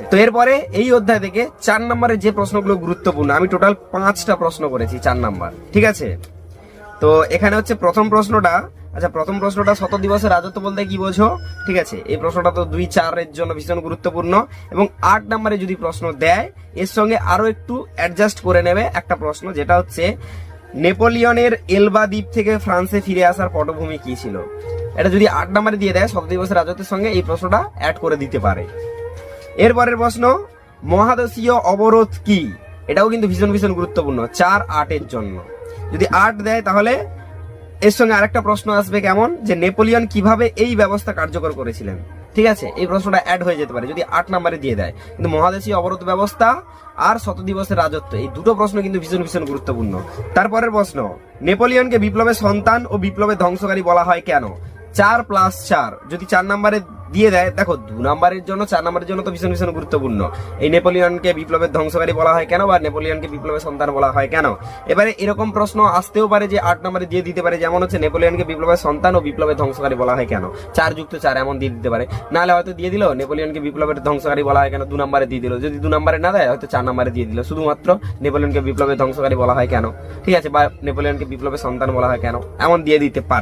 তো এরপরে এই অধ্যায় থেকে 4 নম্বরের যে প্রশ্নগুলো গুরুত্বপূর্ণ, আমি টোটাল 5টা প্রশ্ন করেছি 4 নাম্বার, ঠিক আছে। তো এখানে হচ্ছে প্রথম প্রশ্নটা, আচ্ছা প্রথম প্রশ্নটা শত দিবসের রাজত্ব বলতে কি বোঝো, ঠিক আছে। এই প্রশ্নটা তো 2-4 এর জন্য ভীষণ গুরুত্বপূর্ণ, এবং 8 নম্বরে যদি প্রশ্ন দেয় এর সঙ্গে আরো একটু অ্যাডজাস্ট করে নেবে একটা প্রশ্ন, যেটা হচ্ছে নেপোলিয়নের এলবা দ্বীপ থেকে ফ্রান্সে ফিরে আসার পটভূমি কি ছিল। এটা যদি 8 নম্বরে দিয়ে দেয় শত দিবসের রাজত্বের সঙ্গে এই প্রশ্নটা অ্যাড করে দিতে পারে। এরপরের প্রশ্ন, মহাদেশীয় অবরোধ কি, এটাও কিন্তু ভীষণ ভীষণ গুরুত্বপূর্ণ 4-8 এর জন্য। যদি 8 দেয় তাহলে এর সঙ্গে আরেকটা প্রশ্ন আসবে, কেমন, যে নেপোলিয়ন কিভাবে এই ব্যবস্থা কার্যকর করেছিলেন, ঠিক আছে। এই প্রশ্নটা অ্যাড হয়ে যেতে পারে যদি 8 নম্বরে দিয়ে দেয়। কিন্তু মহাদেশীয় অবরোধ ব্যবস্থা আর শত দিবসের রাজত্ব, এই দুটো প্রশ্ন কিন্তু ভীষণ ভীষণ গুরুত্বপূর্ণ। তারপরের প্রশ্ন, নেপোলিয়নকে বিপ্লবের সন্তান ও বিপ্লবের ধ্বংসকারী বলা হয় কেন। 4+4 যদি 4 নম্বরে দিয়ে দেয়, দেখো 2 নম্বরের জন্য 4 নম্বরের জন্য তো ভীষণ ভীষণ গুরুত্বপূর্ণ। এই নেপোলিয়নকে বিপ্লবের ধ্বংসকারী বলা হয় কেন, বা নেপোলিয়নকে বিপ্লবের সন্তান বলা হয় কেন। এবারে এরকম প্রশ্ন আসতেও পারে যে 8 নম্বরে দিয়ে দিতে পারে, যেমন হচ্ছে নেপোলিয়নকে বিপ্লবের সন্তান ও বিপ্লবের ধ্বংসকারী বলা হয় কেন, 4+4 এমন দিয়ে দিতে পারে। নাহলে হয়তো দিয়ে দিল নেপোলিয়নকে বিপ্লবের ধ্বংসকারী বলা হয় কেন, 2 নম্বরে দিয়ে দিল। যদি 2 নম্বরে না দেয় হয়তো 4 নম্বরে দিয়ে দিল, শুধুমাত্র নেপোলিয়নকে বিপ্লবের ধ্বংসকারী বলা হয় কেন, ঠিক আছে, বা নেপোলিয়নকে বিপ্লবের সন্তান বলা হয় কেন, এমন দিয়ে দিতে পারে।